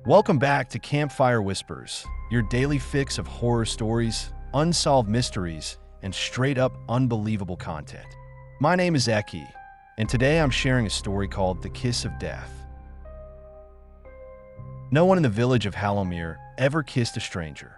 Welcome back to Campfire Whispers, your daily fix of horror stories, unsolved mysteries, and straight-up unbelievable content. My name is Eki, and today I'm sharing a story called The Kiss of Death. No one in the village of Hallowmere ever kissed a stranger.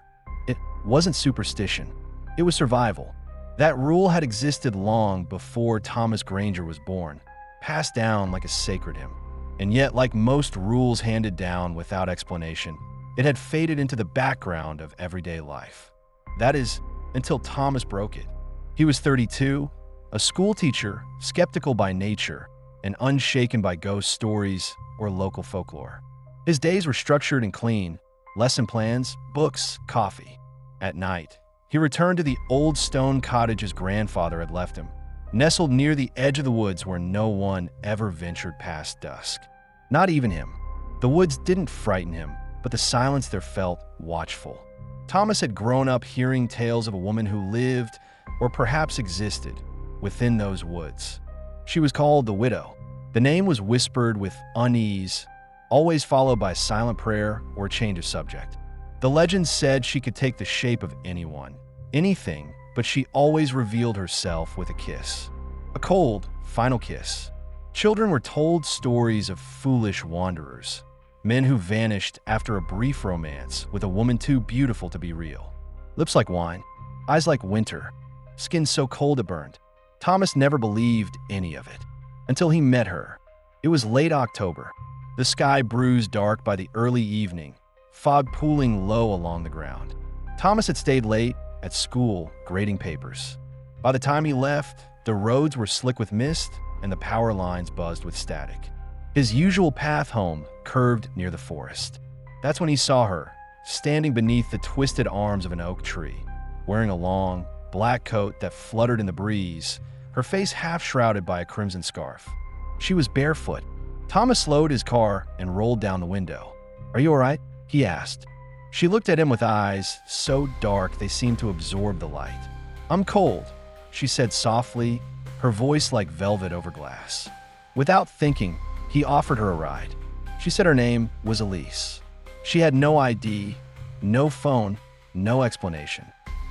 It wasn't superstition, it was survival. That rule had existed long before Thomas Granger was born, passed down like a sacred hymn. And yet, like most rules handed down without explanation, it had faded into the background of everyday life. That is, until Thomas broke it. He was 32, a schoolteacher, skeptical by nature, and unshaken by ghost stories or local folklore. His days were structured and clean: lesson plans, books, coffee. At night, he returned to the old stone cottage his grandfather had left him, nestled near the edge of the woods where no one ever ventured past dusk. Not even him. The woods didn't frighten him, but the silence there felt watchful. Thomas had grown up hearing tales of a woman who lived, or perhaps existed, within those woods. She was called the Widow. The name was whispered with unease, always followed by silent prayer or a change of subject. The legend said she could take the shape of anyone, anything, but she always revealed herself with a kiss. A cold, final kiss. Children were told stories of foolish wanderers, men who vanished after a brief romance with a woman too beautiful to be real. Lips like wine, eyes like winter, skin so cold it burned. Thomas never believed any of it, until he met her. It was late October, the sky bruised dark by the early evening, fog pooling low along the ground. Thomas had stayed late at school grading papers. By the time he left, the roads were slick with mist and the power lines buzzed with static. His usual path home curved near the forest. That's when he saw her, standing beneath the twisted arms of an oak tree, wearing a long, black coat that fluttered in the breeze, her face half shrouded by a crimson scarf. She was barefoot. Thomas slowed his car and rolled down the window. "Are you all right?" he asked. She looked at him with eyes so dark they seemed to absorb the light. "I'm cold," she said softly, her voice like velvet over glass. Without thinking, he offered her a ride. She said her name was Elise. She had no ID, no phone, no explanation.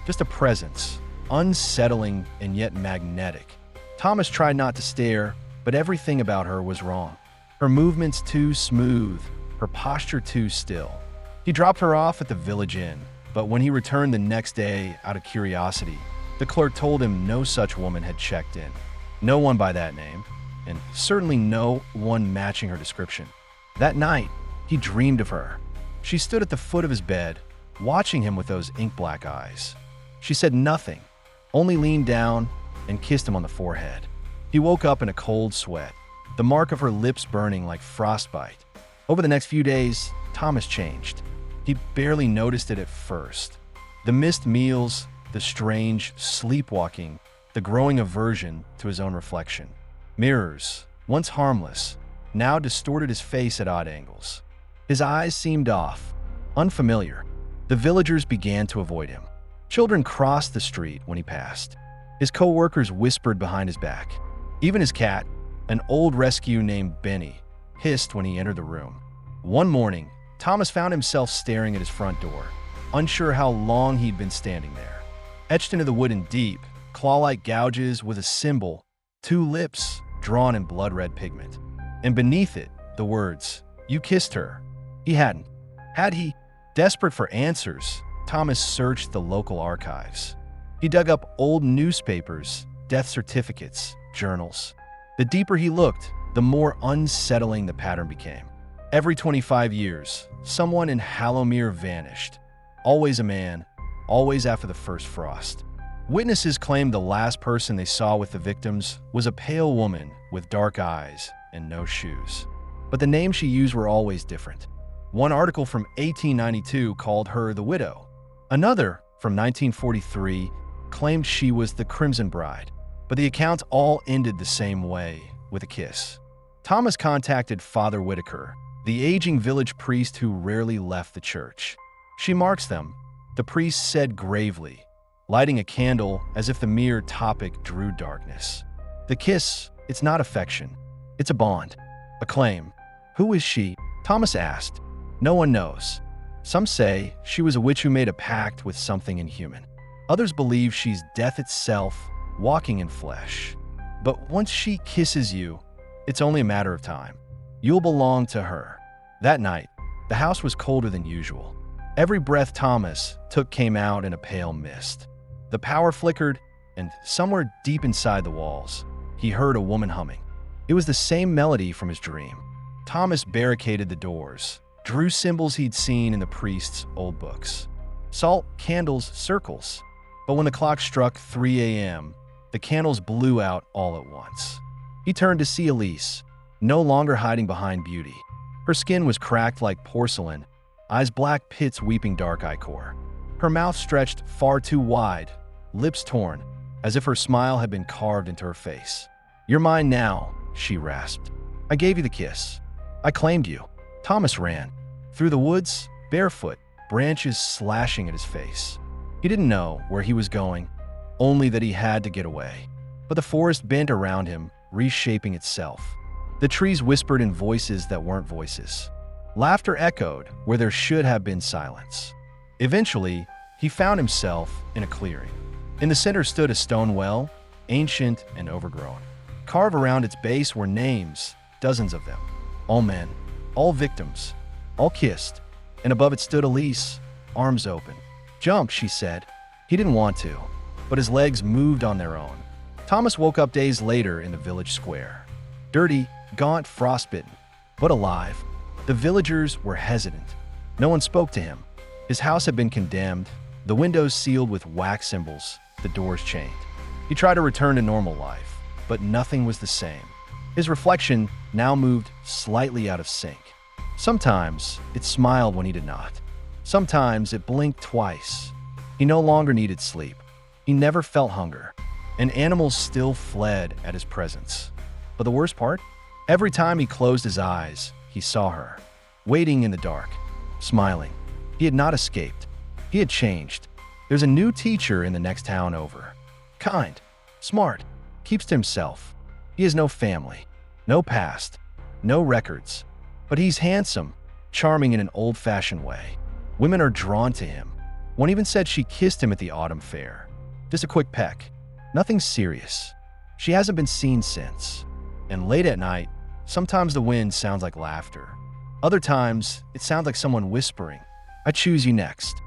Just a presence, unsettling and yet magnetic. Thomas tried not to stare, but everything about her was wrong. Her movements too smooth, her posture too still. He dropped her off at the village inn, but when he returned the next day out of curiosity, the clerk told him no such woman had checked in. No one by that name, and certainly no one matching her description. That night, he dreamed of her. She stood at the foot of his bed, watching him with those ink-black eyes. She said nothing, only leaned down and kissed him on the forehead. He woke up in a cold sweat, the mark of her lips burning like frostbite. Over the next few days, Thomas changed. He barely noticed it at first. The missed meals, the strange sleepwalking, the growing aversion to his own reflection. Mirrors, once harmless, now distorted his face at odd angles. His eyes seemed off, unfamiliar. The villagers began to avoid him. Children crossed the street when he passed. His co-workers whispered behind his back. Even his cat, an old rescue named Benny, hissed when he entered the room. One morning, Thomas found himself staring at his front door, unsure how long he'd been standing there. Etched into the wooden deep, claw-like gouges with a symbol, two lips drawn in blood-red pigment. And beneath it, the words, "You kissed her." He hadn't. Had he? Desperate for answers, Thomas searched the local archives. He dug up old newspapers, death certificates, journals. The deeper he looked, the more unsettling the pattern became. Every 25 years, someone in Hallowmere vanished. Always a man, always after the first frost. Witnesses claimed the last person they saw with the victims was a pale woman with dark eyes and no shoes. But the names she used were always different. One article from 1892 called her the Widow. Another, from 1943, claimed she was the Crimson Bride. But the accounts all ended the same way, with a kiss. Thomas contacted Father Whitaker, the aging village priest who rarely left the church. "She marks them," the priest said gravely, lighting a candle as if the mere topic drew darkness. "The kiss, it's not affection. It's a bond, a claim." "Who is she?" Thomas asked. No one knows. Some say she was a witch who made a pact with something inhuman. Others believe she's death itself, walking in flesh. But once she kisses you, it's only a matter of time. You'll belong to her. That night, the house was colder than usual. Every breath Thomas took came out in a pale mist. The power flickered, and somewhere deep inside the walls, he heard a woman humming. It was the same melody from his dream. Thomas barricaded the doors, drew symbols he'd seen in the priest's old books. Salt, candles, circles. But when the clock struck 3 a.m., the candles blew out all at once. He turned to see Elise, no longer hiding behind beauty. Her skin was cracked like porcelain, eyes black pits weeping dark ichor. Her mouth stretched far too wide, lips torn, as if her smile had been carved into her face. "You're mine now," she rasped. "I gave you the kiss. I claimed you." Thomas ran. Through the woods, barefoot, branches slashing at his face. He didn't know where he was going, only that he had to get away. But the forest bent around him, reshaping itself. The trees whispered in voices that weren't voices. Laughter echoed where there should have been silence. Eventually, he found himself in a clearing. In the center stood a stone well, ancient and overgrown. Carved around its base were names, dozens of them. All men, all victims, all kissed. And above it stood Elise, arms open. "Jump," she said. He didn't want to, but his legs moved on their own. Thomas woke up days later in the village square. Dirty, gaunt, frostbitten, but alive. The villagers were hesitant. No one spoke to him. His house had been condemned, the windows sealed with wax symbols, the doors chained. He tried to return to normal life, but nothing was the same. His reflection now moved slightly out of sync. Sometimes it smiled when he did not. Sometimes it blinked twice. He no longer needed sleep. He never felt hunger, and animals still fled at his presence. But the worst part? Every time he closed his eyes, he saw her, waiting in the dark, smiling. He had not escaped. He had changed. There's a new teacher in the next town over. Kind, smart, keeps to himself. He has no family, no past, no records. But he's handsome, charming in an old-fashioned way. Women are drawn to him. One even said she kissed him at the autumn fair. Just a quick peck. Nothing serious. She hasn't been seen since. And late at night, sometimes the wind sounds like laughter. Other times, it sounds like someone whispering, "I choose you next."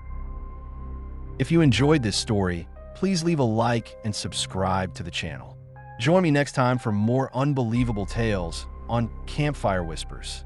If you enjoyed this story, please leave a like and subscribe to the channel. Join me next time for more unbelievable tales on Campfire Whispers.